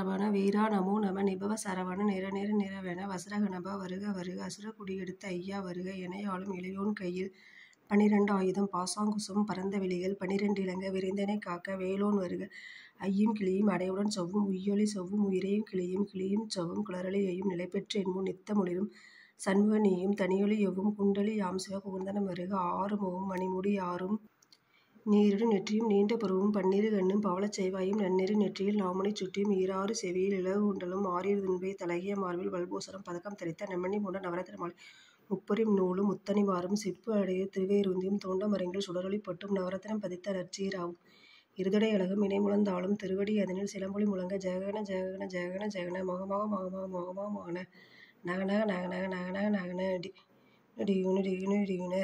சரவண வீரா நமோ நம நிபவ சரவண நிறவென வசரகணப வருக வருக அசுரகுடி எடுத்த ஐயா வருக எனையாளும் இளையோன் கையில் 12 ஆயுதம் பாசாங்குசம் பரந்த விழிகள் 12 இலங்க விரைந்தனை காக்க வேலோன் வருக ஐயும் கிளியும் அடைவுடன் செவ்வும் உய்யொலி செவ்வும் உயிரையும் கிளியும் செவ்வும் குளரளியையும் நிலைபெற்று என்பும் நித்தமொளிரும் சண்முக நீயும் தனியொலி எவ்வும் குண்டலி யாம்சிவ குகந்தனம் வருக 6 முகமும் மணிமுடி 6ம் நீரிடு நெற்றியும் நீண்ட புருவமும் 12 கண்ணும் பவளச் செய்வாயும் நன்னெறி நெற்றியில் நாமணி சுட்டியும் 6 செவியில் இலகு குண்டலும் 6 துன்பை தலகிய மார்பில் வல்பூசரம் பதக்கம் தரித்த நெம்மணி பூண்ட நவரத்தின மாலை முப்பொறிம் நூலும் முத்தணி மாறும் சிற்பு அடைய திருவேருந்தியும் தோண்ட மரங்கள் சுடரொளி பொட்டும் நவரத்தினம் பதித்த நற்சீராவும் இருதடை அழகும் இணைமுழந்தாளும் திருவடி அதனில் சிலம்பொலி முழங்க ஜெகன ஜெகன ஜெகன ஜெகன மகமாக மகமாக மகமாக மகன நகநக நகநக நகநக நகன டிகுனு டிகுனு டிகுனு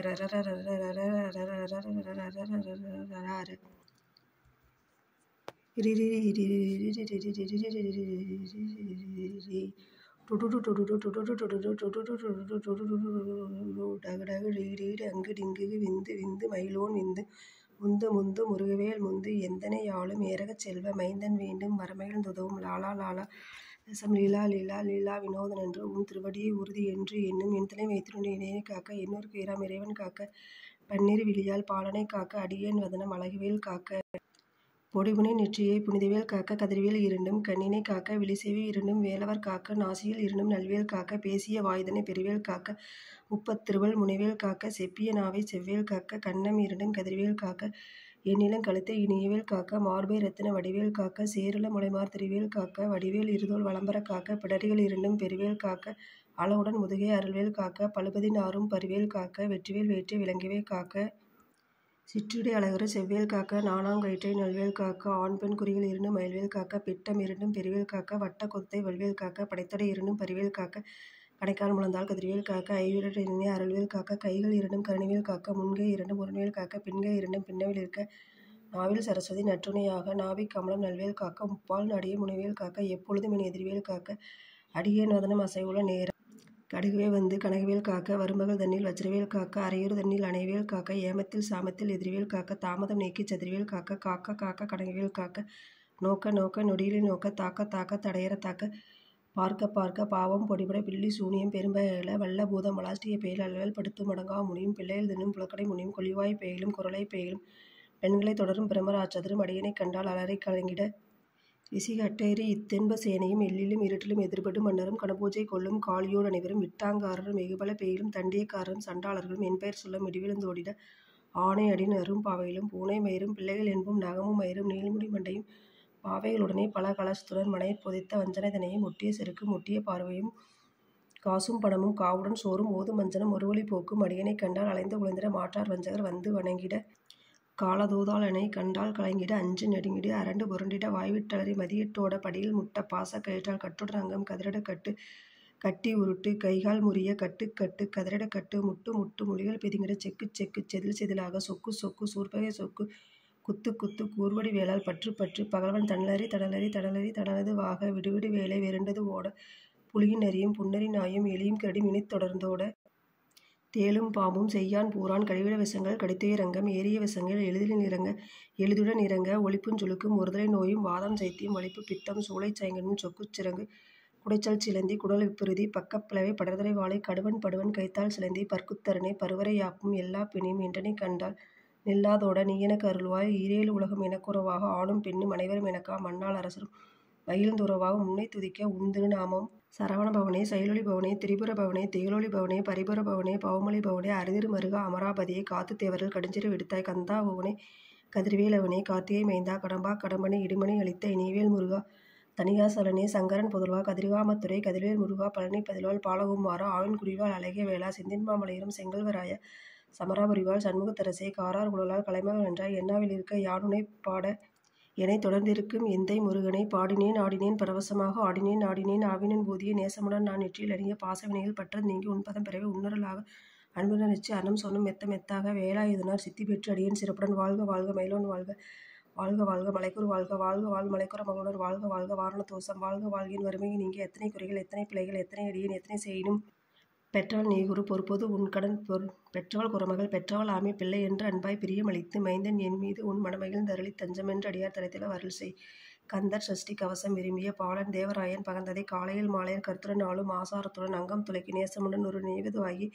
அங்கு டிங்கு விந்து விந்து மயிலோன் விந்து முந்து முந்து முருகவேல் முந்து எந்தனை யாழும் ஏரகச் செல்வ மைந்தன் வேண்டும் வரமகிழ்ந்துதவும் லாலா லாலா ரசம் லீலா லீலா லீலா வினோதனன்று உன் திருவடியை உறுதி என்று என்னும் என்தனை வைத்திருந்த இணையை காக்க எண்ணூருக்கு இராம் இறைவன் காக்க பன்னிரு விழியால் பாலனை காக்க அடியேன் வதனம் அழகுவேல் காக்க பொடிபுனை நெற்றியை புனிதவேல் காக்க கதிர்வேல் இரண்டும் கண்ணினை காக்க விழிசெவி இரண்டும் வேலவர் காக்க நாசியில் இரண்டும் நல்வேல் காக்க பேசிய வாய்தனை பெருவேல் காக்க முப்பத்திருவல் முனைவேல் காக்க செப்பிய நாவை செவ்வேல் காக்க கன்னம் இரண்டும் கதிர்வேல் காக்க எண்ணிலம் கழுத்தை இனியவேல் காக்க மார்பை ரத்தின வடிவேல் காக்க சேருள முளைமார் திருவேல் காக்க வடிவேல் இருதோல் வளம்பர காக்க பிடரிகள் இரண்டும் பெருவேல் காக்க அளவுடன் முதுகை அருள்வேல் காக்க பழுபதினாறும் பரிவேல் காக்க வெற்றிவேல் வேற்றி விளங்கவே காக்க சிற்றுடை அழகுற செவ்வேல் காக்க நாணாங்கயிற்றை நல்வேல் காக்க ஆண் பெண் குறிகள் இரண்டும் மயில்வேல் காக்க பிட்டம் இரண்டும் பெருவேல் காக்க வட்ட கொத்தை வல்வேல் காக்க படைத்தடை இரண்டும் பரிவேல் காக்க கடைக்கால் முழந்தால் கதிர்வேல் காக்க ஐயுடன் இணைய அருள்வேல் காக்க கைகள் இரண்டும் கருணிவேல் காக்க முன்கை இரண்டும் முரண்வேல் காக்க பின்கை இரண்டும் பின்னவில் இருக்க நாவில் சரஸ்வதி நற்றுணையாக நாவிக் கமலம் நல்வேல் காக்க முப்பால் நடிய முனைவேல் காக்க எப்பொழுதும் என் எதிர்வேல் காக்க அடியேன் வதனம் அசைவுள்ள நேரம் கடுகுவே வந்து கனகவேல் காக்க வருமகள் தண்ணில் வஜ்ரவேல் காக்க அரையூர் தண்ணில் அணைவேல் காக்க ஏமத்தில் சாமத்தில் எதிர்வேல் காக்க தாமதம் நீக்கி சதிர்வேல் காக்க காக்க காக்க கனகவேல் காக்க நோக்க நோக்க நொடியிலில் நோக்க தாக்க தாக்க தடையற தாக்க பார்க்க பார்க்க பாவம் பொடிபட பில்லி சூனியம் பெரும்பயல வல்ல பூதம் மலாஷ்டிய பெயல் அலுவல் படுத்து மடங்கா முனியும் பிள்ளையில் தின்னும் புலக்கடை முனியும் கொலிவாய் பெயலும் குரலை பெயலும் பெண்களை தொடரும் பிரமராட்சதரும் அடியனை கண்டால் அலரை கலங்கிட ரிசிகட்டேரி இத்தென்ப சேனையும் எல்லிலும் இருட்டிலும் எதிர்படும் மன்னரும் கணபூஜை கொள்ளும் காளியோடு அனைவரும் விட்டாங்காரரும் வெகுபல பெயிலும் தண்டியக்காரரும் சண்டாளர்களும் என்பெயர் சொல்ல மிடிவிழுந்தோடிட ஆணை அடின் அரும் பாவையிலும் பூனை மயிரும் பிள்ளைகள் என்பும் நகமும் மயிரும் நீள்முடி மண்டையும் பாவைகளுடனே பல கலசத்துடன் மனையற் பொதித்த வஞ்சனைதனையும் ஒட்டிய செருக்கும் ஒட்டிய பார்வையும் காசும் பணமும் காவுடன் சோறும் ஓதும் வஞ்சனம் ஒருவழி போக்கும் அடியனை கண்டால் அலைந்து குலைந்திட மாற்றார் வஞ்சகர் வந்து வணங்கிட காலதூதாளனை கண்டால் கலங்கிட அஞ்சு நெடுங்கிட அரண்டு புரண்டிட வாய்விட்டலறி மதியிட்டோட படியில் முட்ட பாச கயிற்றால் கட்டுடன் அங்கம் கதிரிட கட்டு கட்டி உருட்டு கைகால் முறிய கட்டு கட்டு கதிரிட கட்டு முட்டு முட்டு மொழிகள் பிதுங்கிட செக்கு செக்கு செதில் செதிலாக சொக்கு சொக்கு சூர்பகை சொக்கு குத்து குத்து கூர்வடி வேளால் பற்று பற்று பகல்வன் தணலறி தணலறி தணலறி தனது வாக விடுவிடு வேலை வெருண்டது ஓட புலியின் நரியும் புன்னரி நாயும் எலியும் கடியும் இனி தொடர்ந்தோட தேளும் பாம்பும் செய்யான் பூரான் கழிவிட விஷங்கள் கடித்துயரங்கம் ஏறிய விஷங்கள் எளிதில் இறங்க எளிதுடன் இறங்க ஒளிப்புஞ்சுழுக்கும் ஒருதலை நோயும் வாதம் சைத்தியம் வலிப்பு பித்தம் சூளை சயங்கனும் சொக்குச் சிறங்கு குடைச்சல் சிலந்தி குடல் விப்புறுதி பக்கப்பிளவை படர்தலை வாழை கடுவன் படுவன் கைத்தால் சிலந்தி பற்குத்தரனை பருவரை யாப்பும் எல்லா பிணியும் என்றனை கண்டால் நில்லாதோட நீ எனக்கு அருள்வாய் ஈரேழு உலகம் எனக்குறவாக ஆணும் பெண்ணும் அனைவரும் எனக்கா மண்ணால் அரசரும் மகிழ்ந்துறவாக முன்னை துதிக்க உன் திருநாமம் சரவண பவனே சைலொலி பவனே திரிபுர பவனே திகழொலி பவனே பரிபுர பவனே பவமொழி பவனே அரிதிரு மருகா அமராபதியை காத்து தேவர்கள் கடுஞ்சிறு விடுத்தாய் கந்தா பவனே கதிர்வேலவனே கார்த்திகை மைந்தா கடம்பா கடம்பனை இடுமனை அளித்த இனிவேல் முருகா தணிகாசலனே சங்கரன் புதல்வா கதிர்காமத்துறை கதிர்வேல் முருகா பழனி பதில்வாள் பாலகுமாரா ஆவின்குடிவாள் அழகிய வேளா செந்தின்மாமலையரும் செங்கல்வராய சமராபுரிவாள் சண்முகத்தரசே காரார் குழலால் கலைமகள் என்றாய் என்னாவில் இருக்க யானுனை பாட என்னை தொடர்ந்திருக்கும் எந்தை முருகனை பாடினேன் ஆடினேன் பரவசமாக ஆடினேன் ஆடினேன் ஆவினன் போதிய நேசமுடன் நான் நெற்றியில் அணிய பாசவினைகள் பற்றது நீங்கி உன்பதம் பிறவை உன்னருளாக அன்புடன் நிச்சு அன்னம் சொன்னும் மெத்த மெத்தாக வேலாயுதனார் சித்தி பெற்று அடியேன் சிறப்புடன் வாழ்க வாழ்க மயிலோன் வாழ்க வாழ்க வாழ்க மலைக்கூர் வாழ்க வாழ்க வாழ் மலைக்குற மகளுடன் வாழ்க வாழ்க வாரண தோஷம் வாழ்க வாழ்கின் வறுமையை நீங்கி எத்தனை குறைகள் எத்தனை பிழைகள் எத்தனை அடியேன் எத்தனை செய்யினும் பெற்றவள் நீ குரு பொறுப்போது உன் கடன் பெற்றவள் குறமகள் பெற்றவள் ஆமை பிள்ளை என்று அன்பாய் பிரியமளித்து மைந்தன் என் மீது உன் மனமகிழ்ந்து அருளி தஞ்சமென்று அடியார் தரத்தில் அருள் செய். கந்தர் சஷ்டி கவசம் விரும்பிய பாலன் தேவராயன் பகந்ததை காலையில் மாலையில் கருத்துடன் நாளும் ஆசாரத்துடன் அங்கம் துளைக்கி நேசமுடன் ஒரு நினைவதுவாகி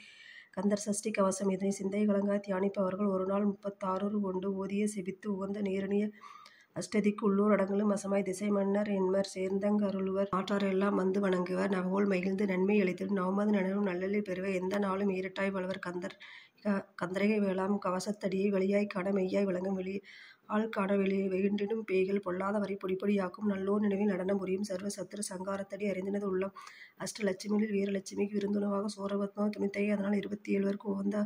கந்தர் சஷ்டி கவசம் இதனை சிந்தை கலங்காய் தியானிப்பவர்கள் ஒரு நாள் 36 கொண்டு ஓதிய செபித்து உகந்த நீரணிய அஷ்டதிக்கு உள்ளூர் அடங்கலும் வசமாய் திசை மன்னர் என்மர் சேர்ந்தங்க அருள்வர் ஆற்றாரெல்லாம் வந்து வணங்குவர் நவகோல் மகிழ்ந்து நன்மை அளித்திடும் நவமது நனரும் நல்லலில் பெறுவர் எந்த நாளும் ஈரட்டாய் வளவர் கந்தரகை வேளாம் கவசத்தடியை வழியாய் காண மெய்யாய் விளங்கும் வெளி ஆள் காண வெகுண்டிடும் பேய்கள் பொல்லாத வரை பொடிப்பொடியாக்கும் நல்லோர் நினைவில் நடனம் புரியும் சர்வ சத்துரு சங்காரத்தடி அறிந்தினது உள்ளம் அஷ்டலட்சுமியில் வீரலட்சுமிக்கு விருந்துணவாக சோரபத்மா துணித்தை அதனால் 27 உகந்த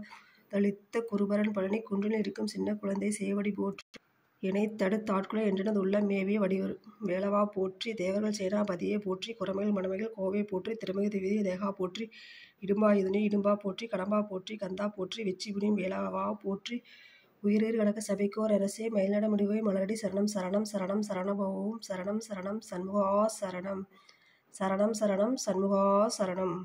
தளித்த குருபரன் பழனி குன்றில் இருக்கும் சின்ன குழந்தை சேவடி போற்றி இணை தடுத்தாட்குள என்றனது உள்ள மேவிய வடிவர் வேளவா போற்றி தேவர்கள் சேனாபதியை போற்றி குரமையில் மணமைகள் கோவை போற்றி திருமிகு திவிதி தேகா போற்றி இடும்பாயுதனி இடும்பா போற்றி கடம்பா போற்றி கந்தா போற்றி வெச்சிபுனியும் வேளாவா போற்றி உயிரீர் கணக்க சபைக்கோர் அரசே மயில்நட முடிவை மலரடி சரணம் சரணம் சரணம் சரணபோம் சரணம் சரணம் சண்முகா சரணம் சரணம் சரணம் சண்முகா சரணம்.